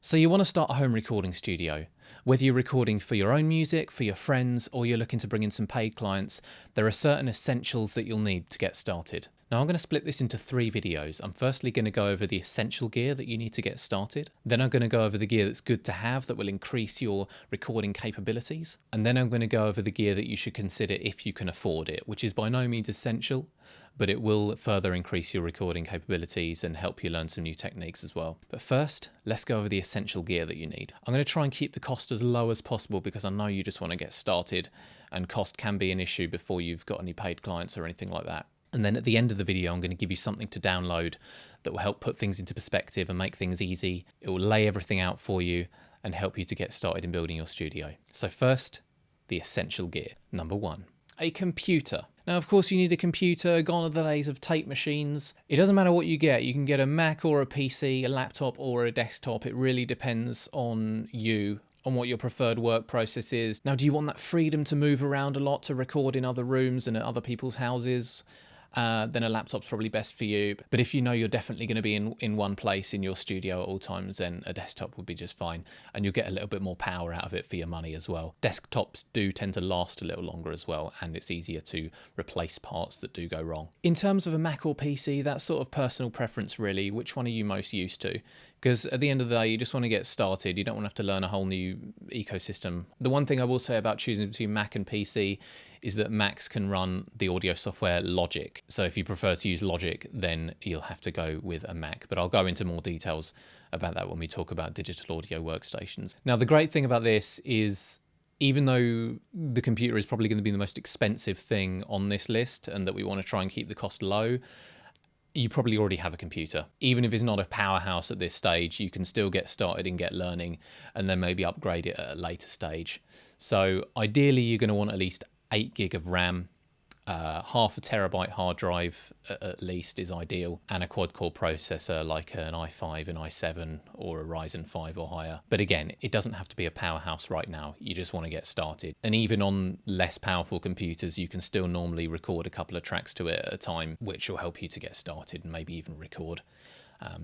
So you want to start a home recording studio. Whether you're recording for your own music, for your friends, or you're looking to bring in some paid clients, there are certain essentials that you'll need to get started. Now I'm going to split this into 3 videos. I'm firstly going to go over the essential gear that you need to get started. Then I'm going to go over the gear that's good to have that will increase your recording capabilities. And then I'm going to go over the gear that you should consider if you can afford it, which is by no means essential, but it will further increase your recording capabilities and help you learn some new techniques as well. But first, let's go over the essential gear that you need. I'm going to try and keep the cost as low as possible because I know you just want to get started and cost can be an issue before you've got any paid clients or anything like that. And then at the end of the video, I'm going to give you something to download that will help put things into perspective and make things easy. It will lay everything out for you and help you to get started in building your studio. So first, the essential gear. Number 1, a computer. Now, of course, you need a computer. Gone are the days of tape machines. It doesn't matter what you get. You can get a Mac or a PC, a laptop or a desktop. It really depends on you, on what your preferred work process is. Now, do you want that freedom to move around a lot, to record in other rooms and at other people's houses? Then a laptop's probably best for you. But if you know you're definitely going to be in one place in your studio at all times, then a desktop would be just fine. And you'll get a little bit more power out of it for your money as well. Desktops do tend to last a little longer as well, and it's easier to replace parts that do go wrong. In terms of a Mac or PC, that's sort of personal preference really. Which one are you most used to? Because at the end of the day, you just want to get started. You don't want to have to learn a whole new ecosystem. The one thing I will say about choosing between Mac and PC is that Macs can run the audio software Logic. So if you prefer to use Logic, then you'll have to go with a Mac. But I'll go into more details about that when we talk about digital audio workstations. Now, the great thing about this is, even though the computer is probably going to be the most expensive thing on this list and that we want to try and keep the cost low, you probably already have a computer. Even if it's not a powerhouse at this stage, you can still get started and get learning and then maybe upgrade it at a later stage. So ideally, you're going to want at least 8 gig of RAM, half a terabyte hard drive at least is ideal, and a quad-core processor like an i5, an i7 or a Ryzen 5 or higher. But again, it doesn't have to be a powerhouse right now. You just want to get started. And even on less powerful computers, you can still normally record a couple of tracks to it at a time, which will help you to get started and maybe even record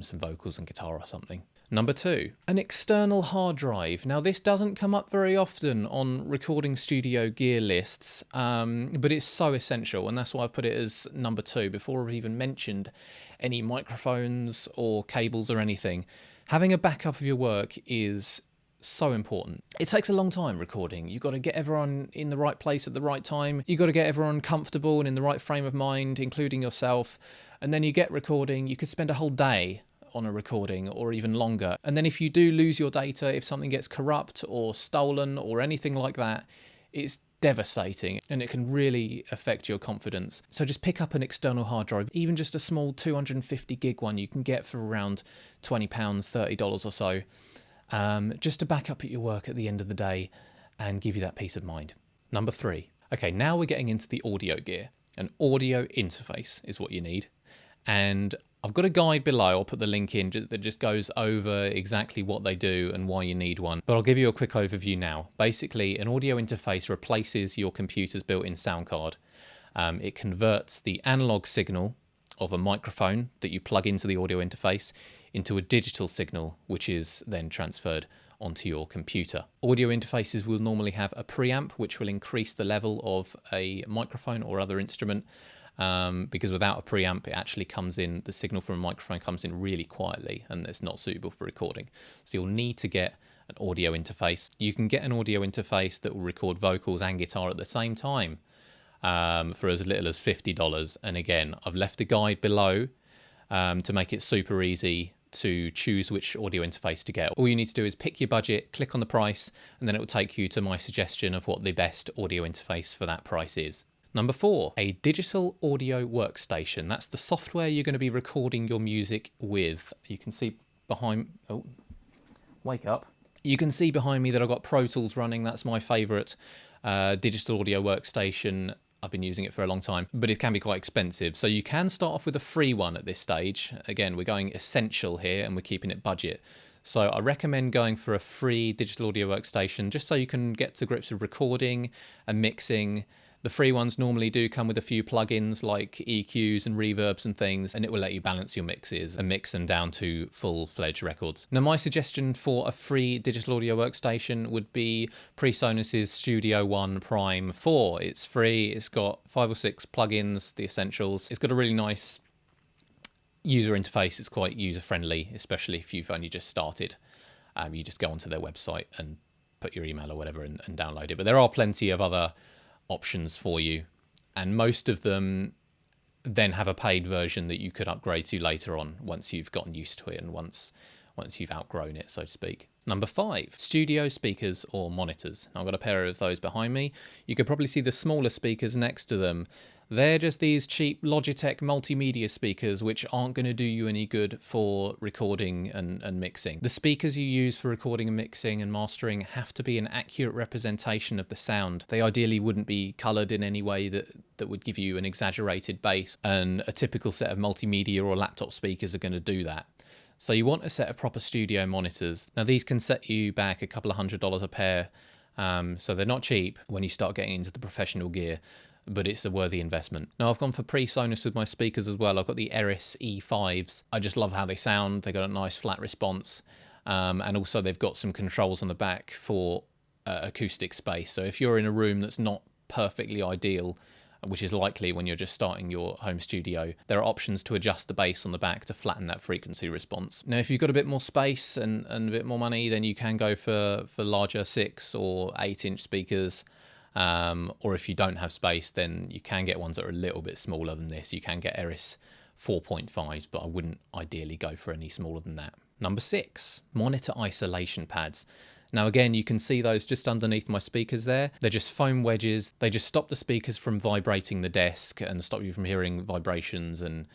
some vocals and guitar or something. Number 2, an external hard drive. Now, this doesn't come up very often on recording studio gear lists, but it's so essential, and that's why I've put it as number 2 before I've even mentioned any microphones or cables or anything. Having a backup of your work is so important. It takes a long time recording. You've got to get everyone in the right place at the right time. You've got to get everyone comfortable and in the right frame of mind, including yourself. And then you get recording. You could spend a whole day on a recording or even longer. And then if you do lose your data, if something gets corrupt or stolen or anything like that, it's devastating and it can really affect your confidence. So just pick up an external hard drive, even just a small 250 gig one you can get for around £20, $30 or so. Just to back up at your work at the end of the day and give you that peace of mind. Number 3. Okay, now we're getting into the audio gear. An audio interface is what you need. And I've got a guide below, I'll put the link in, that just goes over exactly what they do and why you need one. But I'll give you a quick overview now. Basically, an audio interface replaces your computer's built-in sound card. It converts the analog signal of a microphone that you plug into the audio interface into a digital signal, which is then transferred onto your computer. Audio interfaces will normally have a preamp, which will increase the level of a microphone or other instrument, because without a preamp, it actually comes in, the signal from a microphone comes in really quietly and it's not suitable for recording. So you'll need to get an audio interface. You can get an audio interface that will record vocals and guitar at the same time for as little as $50. And again, I've left a guide below to make it super easy to choose which audio interface to get. All you need to do is pick your budget, click on the price, and then it will take you to my suggestion of what the best audio interface for that price is. Number 4, a digital audio workstation. That's the software you're going to be recording your music with. You can see behind, oh, wake up. You can see behind me that I've got Pro Tools running. That's my favorite digital audio workstation. I've been using it for a long time, but it can be quite expensive. So you can start off with a free one at this stage. Again, we're going essential here and we're keeping it budget. So I recommend going for a free digital audio workstation just so you can get to grips with recording and mixing The free ones normally do come with a few plugins like EQs and reverbs and things, and it will let you balance your mixes and mix them down to full-fledged records. Now, my suggestion for a free digital audio workstation would be PreSonus's Studio One Prime 4. It's free, it's got 5 or 6 plugins, the essentials. It's got a really nice user interface. It's quite user-friendly, especially if you've only just started. You just go onto their website and put your email or whatever and download it. But there are plenty of other options for you, and most of them then have a paid version that you could upgrade to later on once you've gotten used to it and once you've outgrown it, so to speak. Number 5, studio speakers or monitors. I've got a pair of those behind me. You could probably see the smaller speakers next to them. They're just these cheap Logitech multimedia speakers which aren't going to do you any good for recording and mixing. The speakers you use for recording and mixing and mastering have to be an accurate representation of the sound. They ideally wouldn't be coloured in any way that would give you an exaggerated bass, and a typical set of multimedia or laptop speakers are going to do that. So you want a set of proper studio monitors. Now these can set you back a couple of $100 a pair, so they're not cheap when you start getting into the professional gear, but it's a worthy investment. Now I've gone for PreSonus with my speakers as well. I've got the Eris E5s. I just love how they sound. They've got a nice flat response, and also they've got some controls on the back for acoustic space. So if you're in a room that's not perfectly ideal, which is likely when you're just starting your home studio, there are options to adjust the bass on the back to flatten that frequency response. Now, if you've got a bit more space and a bit more money, then you can go for larger 6 or 8-inch speakers. Or if you don't have space, then you can get ones that are a little bit smaller than this. You can get Eris 4.5s, but I wouldn't ideally go for any smaller than that. Number 6, monitor isolation pads. Now again, you can see those just underneath my speakers there. They're just foam wedges. They just stop the speakers from vibrating the desk and stop you from hearing vibrations and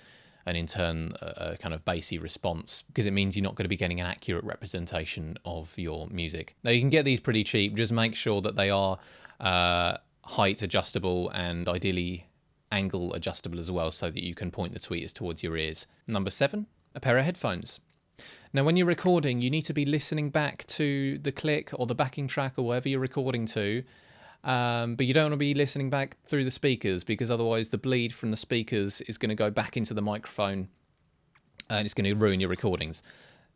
in turn a kind of bassy response, because it means you're not going to be getting an accurate representation of your music. Now you can get these pretty cheap. Just make sure that they are height adjustable and ideally angle adjustable as well, so that you can point the tweeters towards your ears. Number 7, a pair of headphones. Now, when you're recording, you need to be listening back to the click or the backing track or whatever you're recording to, but you don't want to be listening back through the speakers, because otherwise the bleed from the speakers is going to go back into the microphone and it's going to ruin your recordings.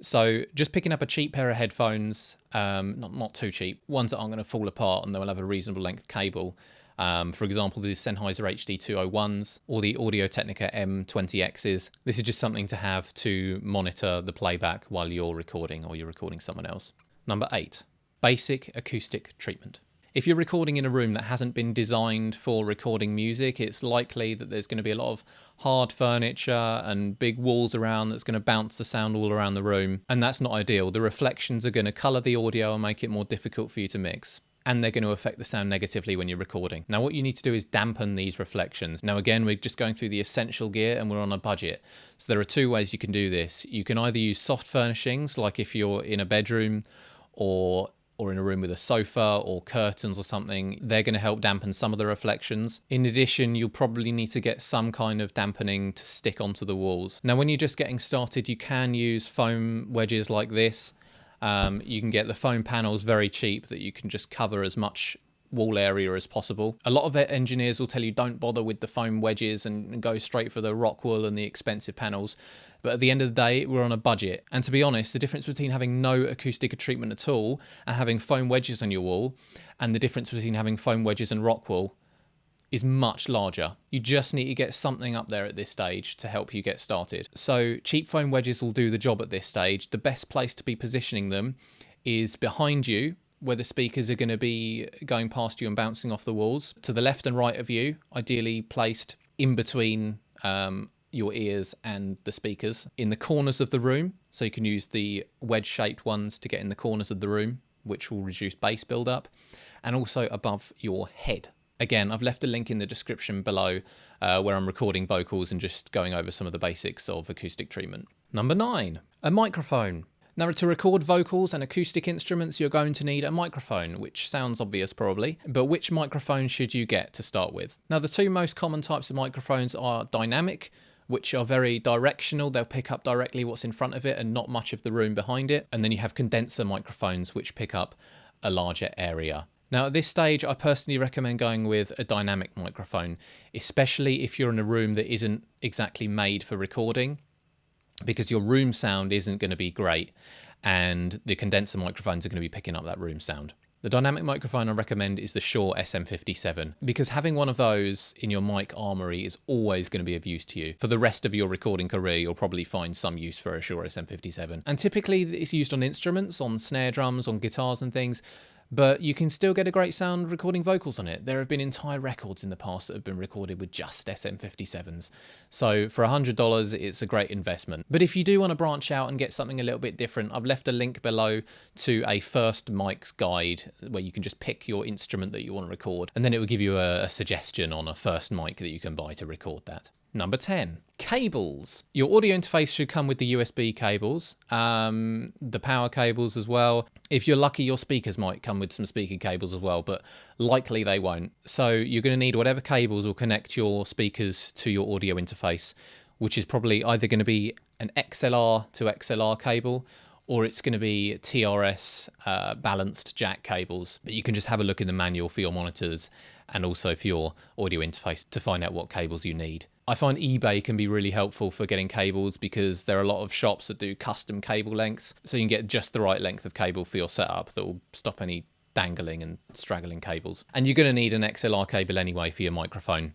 So just picking up a cheap pair of headphones, not too cheap, ones that aren't going to fall apart and they'll have a reasonable length cable. For example, the Sennheiser HD201s or the Audio-Technica M20Xs. This is just something to have to monitor the playback while you're recording or you're recording someone else. Number 8, basic acoustic treatment. If you're recording in a room that hasn't been designed for recording music, it's likely that there's going to be a lot of hard furniture and big walls around that's going to bounce the sound all around the room, and that's not ideal. The reflections are going to colour the audio and make it more difficult for you to mix, and they're going to affect the sound negatively when you're recording. Now what you need to do is dampen these reflections. Now again, we're just going through the essential gear and we're on a budget. So there are 2 ways you can do this. You can either use soft furnishings, like if you're in a bedroom or in a room with a sofa or curtains or something. They're going to help dampen some of the reflections. In addition, you'll probably need to get some kind of dampening to stick onto the walls. Now when you're just getting started, you can use foam wedges like this. You can get the foam panels very cheap that you can just cover as much wall area as possible. A lot of engineers will tell you don't bother with the foam wedges and go straight for the rock wool and the expensive panels. But at the end of the day, we're on a budget. And to be honest, the difference between having no acoustic treatment at all and having foam wedges on your wall, and the difference between having foam wedges and rock wool, is much larger. You just need to get something up there at this stage to help you get started. So cheap foam wedges will do the job at this stage. The best place to be positioning them is behind you, where the speakers are going to be going past you and bouncing off the walls. To the left and right of you, ideally placed in between your ears and the speakers. In the corners of the room, so you can use the wedge-shaped ones to get in the corners of the room, which will reduce bass build-up, and also above your head. Again, I've left a link in the description below where I'm recording vocals and just going over some of the basics of acoustic treatment. Number 9, a microphone. Now, to record vocals and acoustic instruments, you're going to need a microphone, which sounds obvious probably, but which microphone should you get to start with? Now, the 2 most common types of microphones are dynamic, which are very directional. They'll pick up directly what's in front of it and not much of the room behind it. And then you have condenser microphones, which pick up a larger area. Now at this stage, I personally recommend going with a dynamic microphone, especially if you're in a room that isn't exactly made for recording, because your room sound isn't going to be great and the condenser microphones are going to be picking up that room sound. The dynamic microphone I recommend is the Shure SM57, because having one of those in your mic armory is always going to be of use to you. For the rest of your recording career, you'll probably find some use for a Shure SM57. And typically it's used on instruments, on snare drums, on guitars and things, but you can still get a great sound recording vocals on it. There have been entire records in the past that have been recorded with just SM57s. So for $100, it's a great investment. But if you do want to branch out and get something a little bit different, I've left a link below to a first mics guide where you can just pick your instrument that you want to record, and then it will give you a suggestion on a first mic that you can buy to record that. Number 10, cables. Your audio interface should come with the USB cables, the power cables as well. If you're lucky, your speakers might come with some speaker cables as well, but likely they won't. So you're going to need whatever cables will connect your speakers to your audio interface, which is probably either going to be an XLR to XLR cable, or it's going to be TRS balanced jack cables. But you can just have a look in the manual for your monitors and also for your audio interface to find out what cables you need. I find eBay can be really helpful for getting cables, because there are a lot of shops that do custom cable lengths, so you can get just the right length of cable for your setup that will stop any dangling and straggling cables. And you're going to need an XLR cable anyway for your microphone,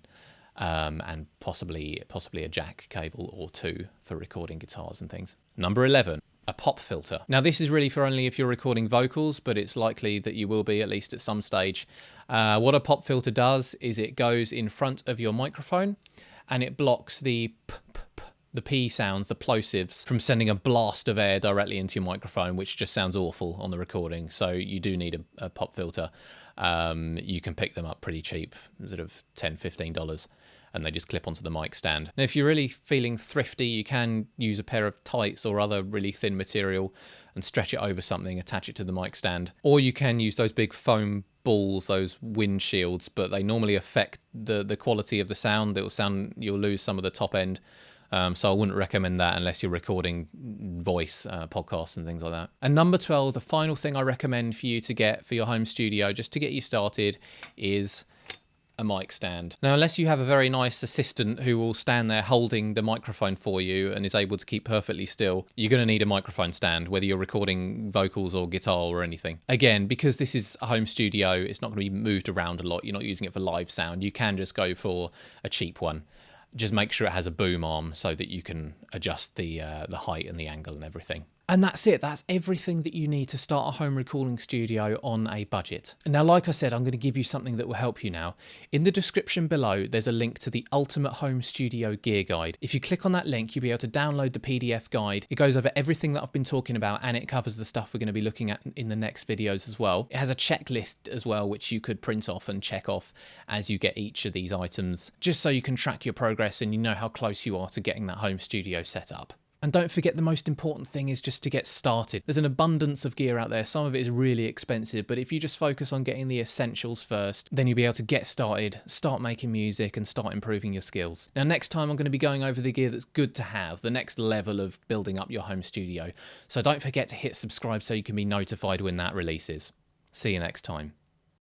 and possibly a jack cable or two for recording guitars and things. Number 11. A pop filter. Now this is really for only if you're recording vocals, but it's likely that you will be at least at some stage. What a pop filter does is it goes in front of your microphone and it blocks the P sounds, the plosives, from sending a blast of air directly into your microphone, which just sounds awful on the recording. So you do need a pop filter. You can pick them up pretty cheap, sort of $10, $15. And they just clip onto the mic stand. Now, if you're really feeling thrifty, you can use a pair of tights or other really thin material and stretch it over something, attach it to the mic stand. Or you can use those big foam balls, those wind shields, but they normally affect the quality of the sound. You'll lose some of the top end. So I wouldn't recommend that unless you're recording voice podcasts and things like that. And number 12, the final thing I recommend for you to get for your home studio, just to get you started, is a mic stand. Now, unless you have a very nice assistant who will stand there holding the microphone for you and is able to keep perfectly still, you're going to need a microphone stand, whether you're recording vocals or guitar or anything. Again, because this is a home studio, it's not going to be moved around a lot. You're not using it for live sound. You can just go for a cheap one. Just make sure it has a boom arm so that you can adjust the height and the angle and everything. And that's it. That's everything that you need to start a home recording studio on a budget. And now, like I said, I'm going to give you something that will help you now. In the description below, there's a link to the Ultimate Home Studio Gear Guide. If you click on that link, you'll be able to download the PDF guide. It goes over everything that I've been talking about, and it covers the stuff we're going to be looking at in the next videos as well. It has a checklist as well, which you could print off and check off as you get each of these items, just so you can track your progress and you know how close you are to getting that home studio set up. And don't forget, the most important thing is just to get started. There's an abundance of gear out there. Some of it is really expensive, but if you just focus on getting the essentials first, then you'll be able to get started, start making music and start improving your skills. Now, next time I'm going to be going over the gear that's good to have, the next level of building up your home studio. So don't forget to hit subscribe so you can be notified when that releases. See you next time.